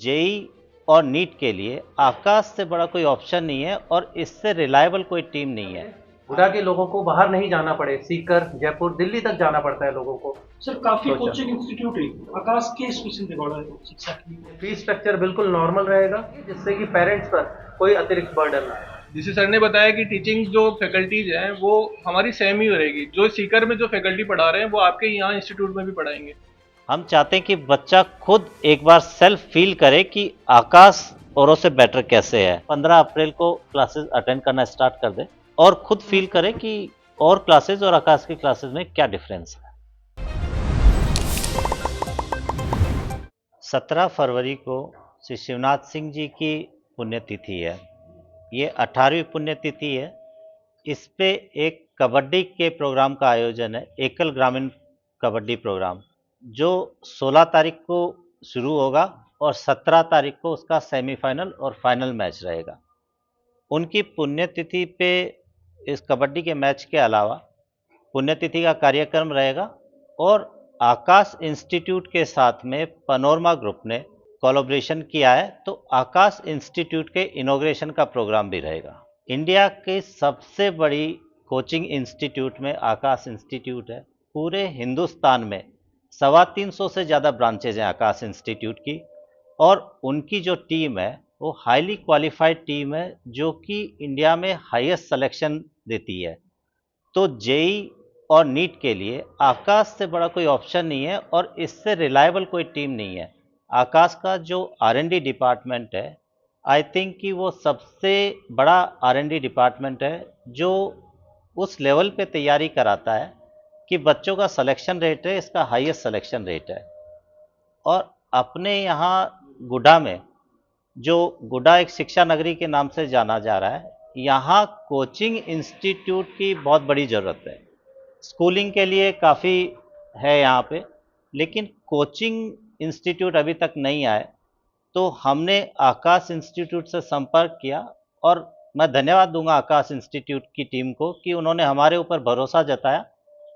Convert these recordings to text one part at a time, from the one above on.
JEE और NEET के लिए आकाश से बड़ा कोई ऑप्शन नहीं है और इससे रिलायबल कोई टीम नहीं है। गुड़ा के लोगों को बाहर नहीं जाना पड़े, सीकर, जयपुर, दिल्ली तक जाना पड़ता है लोगों को। सर काफी सोचा। कोचिंग इंस्टीट्यूट है आकाश के स्पेशल रिकॉर्ड है शिक्षा की। फीस स्ट्रक्चर बिल्कुल नॉर्मल रहेगा, जिससे कि पेरेंट्स पर कोई अतिरिक्त बर्डन ना आए। जिसे सर ने बताया कि टीचिंग जो फैकल्टीज हैं वो हमारी सेम ही रहेगी, जो सीकर में जो फैकल्टी पढ़ा रहे हैं वो आपके यहाँ इंस्टीट्यूट में भी पढ़ाएंगे। हम चाहते हैं कि बच्चा खुद एक बार सेल्फ फील करे कि आकाश औरों से बेटर कैसे है। 15 अप्रैल को क्लासेस अटेंड करना स्टार्ट कर दे और खुद फील करे कि और क्लासेस और आकाश की क्लासेस में क्या डिफरेंस है। 17 फरवरी को श्री शिवनाथ सिंह जी की पुण्यतिथि है। ये 18वीं पुण्यतिथि है। इस पे एक कबड्डी के प्रोग्राम का आयोजन है, एकल ग्रामीण कबड्डी प्रोग्राम, जो 16 तारीख को शुरू होगा और 17 तारीख को उसका सेमीफाइनल और फाइनल मैच रहेगा। उनकी पुण्यतिथि पे इस कबड्डी के मैच के अलावा पुण्यतिथि का कार्यक्रम रहेगा और आकाश इंस्टीट्यूट के साथ में पनोरमा ग्रुप ने कोलैबोरेशन किया है, तो आकाश इंस्टीट्यूट के इनॉग्रेशन का प्रोग्राम भी रहेगा। इंडिया की सबसे बड़ी कोचिंग इंस्टीट्यूट में आकाश इंस्टीट्यूट है। पूरे हिंदुस्तान में 350 से ज़्यादा ब्रांचेज हैं आकाश इंस्टीट्यूट की, और उनकी जो टीम है वो हाईली क्वालिफाइड टीम है, जो कि इंडिया में हाईएस्ट सिलेक्शन देती है। तो जेई और नीट के लिए आकाश से बड़ा कोई ऑप्शन नहीं है और इससे रिलायबल कोई टीम नहीं है। आकाश का जो R&D डिपार्टमेंट है, आई थिंक कि वो सबसे बड़ा R&D डिपार्टमेंट है, जो उस लेवल पे तैयारी कराता है कि बच्चों का सिलेक्शन रेट है, इसका हाईएस्ट सिलेक्शन रेट है। और अपने यहाँ गुड्डा में, जो गुड्डा एक शिक्षा नगरी के नाम से जाना जा रहा है, यहाँ कोचिंग इंस्टीट्यूट की बहुत बड़ी ज़रूरत है। स्कूलिंग के लिए काफ़ी है यहाँ पे, लेकिन कोचिंग इंस्टीट्यूट अभी तक नहीं आए। तो हमने आकाश इंस्टीट्यूट से संपर्क किया और मैं धन्यवाद दूंगा आकाश इंस्टीट्यूट की टीम को कि उन्होंने हमारे ऊपर भरोसा जताया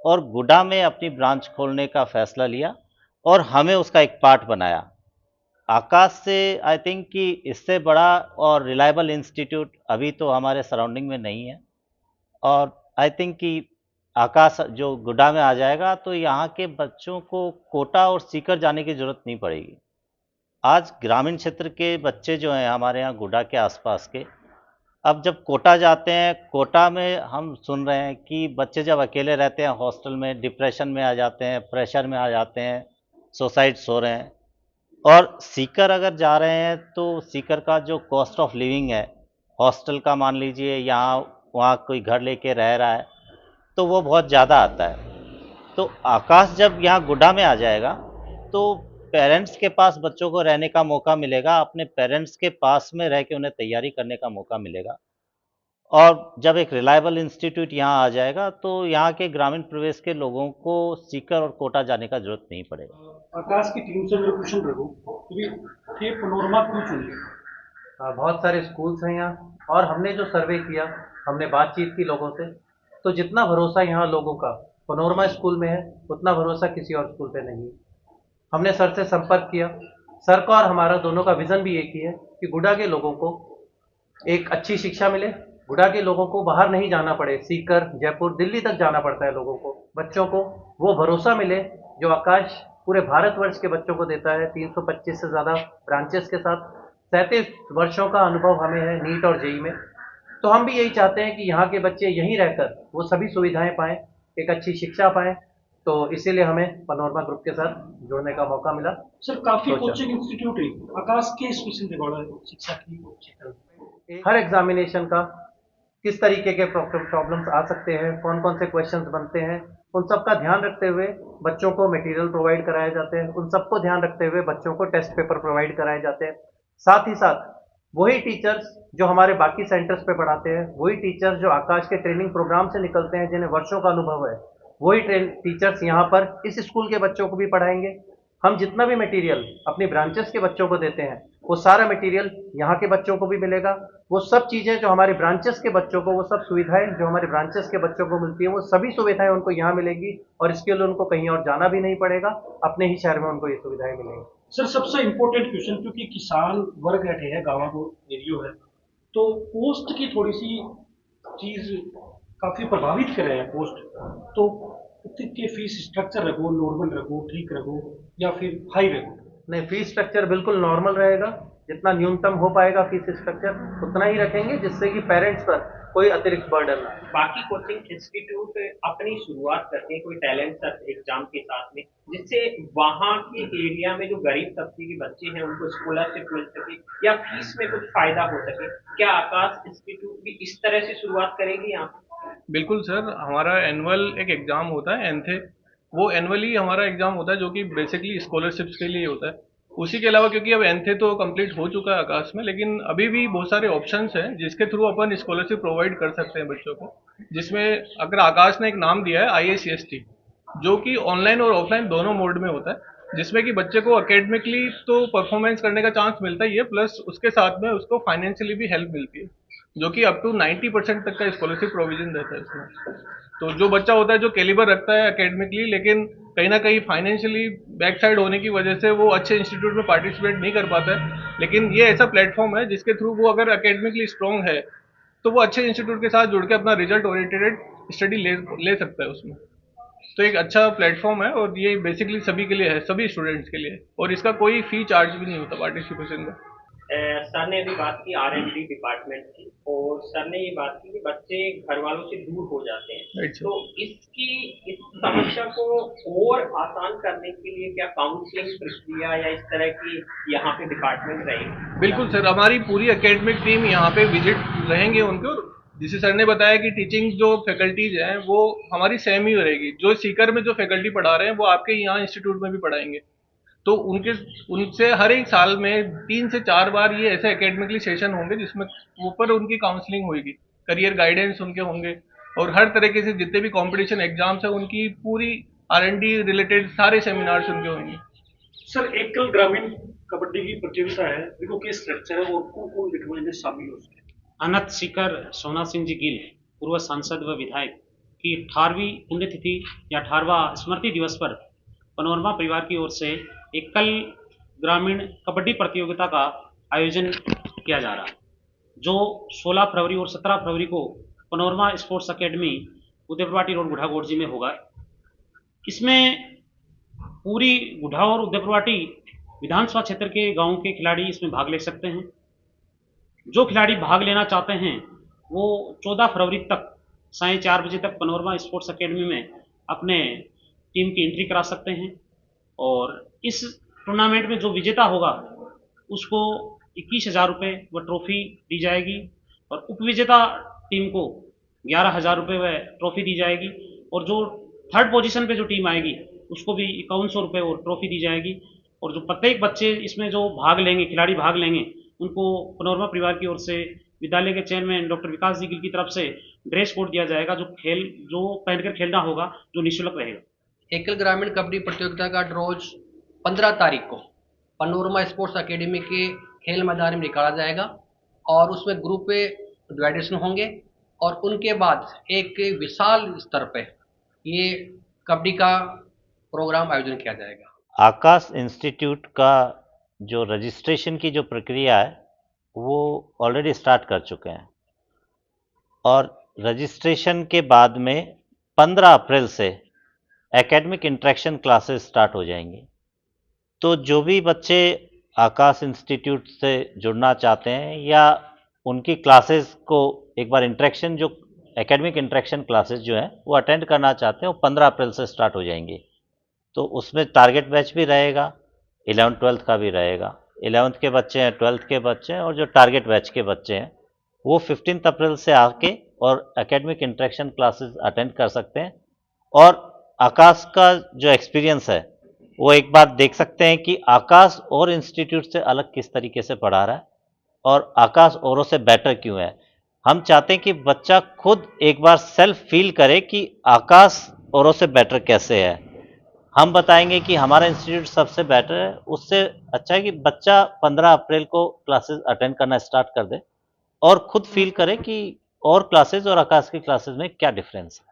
और गुड्डा में अपनी ब्रांच खोलने का फैसला लिया और हमें उसका एक पार्ट बनाया। आकाश से आई थिंक कि इससे बड़ा और रिलायबल इंस्टीट्यूट अभी तो हमारे सराउंडिंग में नहीं है, और आई थिंक कि आकाश जो गुड्डा में आ जाएगा तो यहाँ के बच्चों को कोटा और सीकर जाने की ज़रूरत नहीं पड़ेगी। आज ग्रामीण क्षेत्र के बच्चे जो हैं हमारे यहाँ गुड्डा के आसपास के, अब जब कोटा जाते हैं, कोटा में हम सुन रहे हैं कि बच्चे जब अकेले रहते हैं हॉस्टल में, डिप्रेशन में आ जाते हैं, प्रेशर में आ जाते हैं, सुसाइड्स हो रहे हैं। और सीकर अगर जा रहे हैं तो सीकर का जो कॉस्ट ऑफ लिविंग है, हॉस्टल का मान लीजिए, यहाँ वहाँ कोई घर लेके रह रहा है, तो वो बहुत ज़्यादा आता है। तो आकाश जब यहाँ गुड्डा में आ जाएगा तो पेरेंट्स के पास बच्चों को रहने का मौका मिलेगा, अपने पेरेंट्स के पास में रह के उन्हें तैयारी करने का मौका मिलेगा। और जब एक रिलायबल इंस्टीट्यूट यहाँ आ जाएगा तो यहाँ के ग्रामीण प्रदेश के लोगों को सीकर और कोटा जाने का जरूरत नहीं पड़ेगा। आकाश की टीम से मेरा क्वेश्चन रखो थे पनोरमा क्यों चुनी? बहुत सारे स्कूल्स हैं यहाँ, और हमने जो सर्वे किया, हमने बातचीत की लोगों से, तो जितना भरोसा यहाँ लोगों का पनोरमा स्कूल में है, उतना भरोसा किसी और स्कूल पे नहीं है। हमने सर से संपर्क किया। सर का और हमारा दोनों का विज़न भी एक ही है कि गुड्डा के लोगों को एक अच्छी शिक्षा मिले, गुड्डा के लोगों को बाहर नहीं जाना पड़े, सीकर, जयपुर, दिल्ली तक जाना पड़ता है लोगों को। बच्चों को वो भरोसा मिले जो आकाश पूरे भारतवर्ष के बच्चों को देता है, 325 से ज़्यादा ब्रांचेस के साथ। 37 वर्षों का अनुभव हमें है नीट और जेई में। तो हम भी यही चाहते हैं कि यहाँ के बच्चे यहीं रहकर वो सभी सुविधाएं पाएँ, एक अच्छी शिक्षा पाएँ। तो इसीलिए हमें पनोरमा ग्रुप के साथ जुड़ने का मौका मिला। सर काफी कोचिंग इंस्टीट्यूट है आकाश के स्पेशल रिकॉर्ड है शिक्षा की। हर एग्जामिनेशन का किस तरीके के प्रॉब्लम्स आ सकते हैं, कौन कौन से क्वेश्चंस बनते हैं, उन सब का ध्यान रखते हुए बच्चों को मटेरियल प्रोवाइड कराए जाते हैं। उन सबको ध्यान रखते हुए बच्चों को टेस्ट पेपर प्रोवाइड कराए जाते हैं। साथ ही साथ वही टीचर्स जो हमारे बाकी सेंटर्स पे पढ़ाते हैं, वही टीचर्स जो आकाश के ट्रेनिंग प्रोग्राम से निकलते हैं, जिन्हें वर्षों का अनुभव है, वही टीचर्स यहाँ पर इस स्कूल के बच्चों को भी पढ़ाएंगे। हम जितना भी मटेरियल अपनी ब्रांचेस के बच्चों को देते हैं, वो सारा मटेरियल यहाँ के बच्चों को भी मिलेगा। वो सब चीज़ें जो हमारे ब्रांचेस के बच्चों को, वो सब सुविधाएं जो हमारे ब्रांचेस के बच्चों को मिलती है, वो सभी सुविधाएं उनको यहाँ मिलेगी, और इसके लिए उनको कहीं और जाना भी नहीं पड़ेगा, अपने ही शहर में उनको ये सुविधाएं मिलेंगी। सर सबसे इम्पोर्टेंट क्वेश्चन, क्योंकि किसान वर्ग बैठे है, गाँव को एरियो है, तो पोस्ट की थोड़ी सी चीज काफी प्रभावित कर रहे हैं पोस्ट। तो के फीस स्ट्रक्चर रखो, नॉर्मल रखो, ठीक रखो, या फिर हाई रखो? नहीं, फीस स्ट्रक्चर बिल्कुल नॉर्मल रहेगा। जितना न्यूनतम हो पाएगा फीस स्ट्रक्चर उतना ही रखेंगे, जिससे कि पेरेंट्स पर कोई अतिरिक्त बर्डन ना आए। बाकी कोचिंग इंस्टीट्यूट अपनी शुरुआत करते हैं कोई टैलेंट सर्च एग्जाम के साथ में, जिससे वहाँ के एरिया में जो गरीब तबके के बच्चे हैं उनको स्कॉलरशिप मिल सके या फीस में कुछ फायदा हो सके। क्या आकाश इंस्टीट्यूट भी इस तरह से शुरुआत करेगी यहाँ पे? बिल्कुल सर, हमारा एनुअल एक एग्ज़ाम होता है एनथे, वो एनुअली हमारा एग्ज़ाम होता है जो कि बेसिकली स्कॉलरशिप्स के लिए होता है। उसी के अलावा क्योंकि अब एनथे तो कंप्लीट हो चुका है आकाश में, लेकिन अभी भी बहुत सारे ऑप्शंस हैं जिसके थ्रू अपन स्कॉलरशिप प्रोवाइड कर सकते हैं बच्चों को, जिसमें अगर आकाश ने एक नाम दिया है IACST, जो कि ऑनलाइन और ऑफलाइन दोनों मोड में होता है, जिसमें कि बच्चे को अकेडमिकली तो परफॉर्मेंस करने का चांस मिलता ही है, प्लस उसके साथ में उसको फाइनेंशियली भी हेल्प मिलती है, जो कि अप टू 90% तक का स्कॉलरशिप प्रोविजन रहता है इसमें। तो जो बच्चा होता है जो कैलिबर रखता है एकेडमिकली, लेकिन कहीं ना कहीं फाइनेंशियली बैक साइड होने की वजह से वो अच्छे इंस्टीट्यूट में पार्टिसिपेट नहीं कर पाता है, लेकिन ये ऐसा प्लेटफॉर्म है जिसके थ्रू वो अगर एकेडमिकली स्ट्रॉन्ग है तो वो अच्छे इंस्टीट्यूट के साथ जुड़ के अपना रिजल्ट ओरिएंटेड स्टडी ले सकता है उसमें। तो एक अच्छा प्लेटफॉर्म है और ये बेसिकली सभी के लिए है, सभी स्टूडेंट्स के लिए, और इसका कोई फी चार्ज भी नहीं होता पार्टिसिपेशन का। सर ने अभी बात की R&D डिपार्टमेंट की, और सर ने ये बात की कि बच्चे घर वालों से दूर हो जाते हैं। Right, sir. तो इस समस्या को और आसान करने के लिए क्या काउंसलिंग प्रक्रिया या इस तरह की यहाँ पे डिपार्टमेंट रहेगी? बिल्कुल सर, हमारी पूरी एकेडमिक टीम यहाँ पे विजिट रहेंगे उनके, और जिसे सर ने बताया कि टीचिंग जो फैकल्टीज हैं वो हमारी सेम ही रहेगी। जो सीकर में जो फैकल्टी पढ़ा रहे हैं वो आपके यहाँ इंस्टीट्यूट में भी पढ़ाएंगे। तो उनसे हर एक साल में 3 से 4 बार ये ऐसे एकेडमिकली सेशन होंगे जिसमें ऊपर उनकी काउंसलिंग होगी, करियर गाइडेंस उनके होंगे, और हर तरीके से जितने भी कंपटीशन एग्जाम्स हैं उनकी पूरी R&D रिलेटेड सारे सेमिनार्स उनके होंगे। सर एकल ग्रामीण कबड्डी की प्रतियोगिता है, देखो किस स्ट्रक्चर है और कौन कौन डिपार्टमेंट शामिल हो उसके? अनंत सीकर सोना सिंह जी गिल, पूर्व सांसद व विधायक की 18वीं पुण्यतिथि या 18वां स्मृति दिवस पर पनोरमा परिवार की ओर से एकल ग्रामीण कबड्डी प्रतियोगिता का आयोजन किया जा रहा है, जो 16 फरवरी और 17 फरवरी को Panorama Sports Academy Udaipurwati road Gudhagod में होगा। इसमें पूरी गुढ़ा और उदयपुरवाटी विधानसभा क्षेत्र के गांवों के खिलाड़ी इसमें भाग ले सकते हैं। जो खिलाड़ी भाग लेना चाहते हैं वो 14 फरवरी तक 4:30 बजे तक पनोरमा स्पोर्ट्स अकेडमी में अपने टीम की एंट्री करा सकते हैं, और इस टूर्नामेंट में जो विजेता होगा उसको 21,000 रुपये व ट्रॉफी दी जाएगी, और उपविजेता टीम को 11,000 रुपये व ट्रॉफी दी जाएगी, और जो थर्ड पोजीशन पे जो टीम आएगी उसको भी 5100 रुपये और ट्रॉफी दी जाएगी। और जो प्रत्येक बच्चे इसमें जो भाग लेंगे, खिलाड़ी भाग लेंगे, उनको पनोरमा परिवार की ओर से विद्यालय के चेयरमैन डॉक्टर विकास जी गिल की तरफ से ड्रेस कोड दिया जाएगा, जो पहनकर खेलना होगा, जो निःशुल्क रहेगा। एकल ग्रामीण कबड्डी प्रतियोगिता का ड्रॉज 15 तारीख को पनोरमा स्पोर्ट्स अकेडमी के खेल मैदान में निकाला जाएगा, और उसमें ग्रुप पे डिवाइडेशन होंगे, और उनके बाद एक विशाल स्तर पे ये कबड्डी का प्रोग्राम आयोजन किया जाएगा। आकाश इंस्टीट्यूट का जो रजिस्ट्रेशन की जो प्रक्रिया है वो ऑलरेडी स्टार्ट कर चुके हैं, और रजिस्ट्रेशन के बाद में 15 अप्रैल से एकेडमिक इंटरेक्शन क्लासेस स्टार्ट हो जाएंगी। तो जो भी बच्चे आकाश इंस्टीट्यूट से जुड़ना चाहते हैं या उनकी क्लासेस को एक बार इंटरेक्शन जो एकेडमिक इंटरेक्शन क्लासेस जो हैं वो अटेंड करना चाहते हैं, वो 15 अप्रैल से स्टार्ट हो जाएंगे। तो उसमें टारगेट बैच भी रहेगा, 11th-12th का भी रहेगा। 11th के बच्चे हैं, 12th के बच्चे हैं, और जो टारगेट बैच के बच्चे हैं वो 15 अप्रैल से आके और एकेडमिक इंटरेक्शन क्लासेस अटेंड कर सकते हैं। और आकाश का जो एक्सपीरियंस है वो एक बार देख सकते हैं कि आकाश और इंस्टीट्यूट से अलग किस तरीके से पढ़ा रहा है, और आकाश औरों से बेटर क्यों है। हम चाहते हैं कि बच्चा खुद एक बार सेल्फ फील करे कि आकाश औरों से बेटर कैसे है। हम बताएंगे कि हमारा इंस्टीट्यूट सबसे बेटर है। उससे अच्छा है कि बच्चा 15 अप्रैल को क्लासेस अटेंड करना स्टार्ट कर दे और खुद फील करे कि और क्लासेस और आकाश की क्लासेस में क्या डिफरेंस है।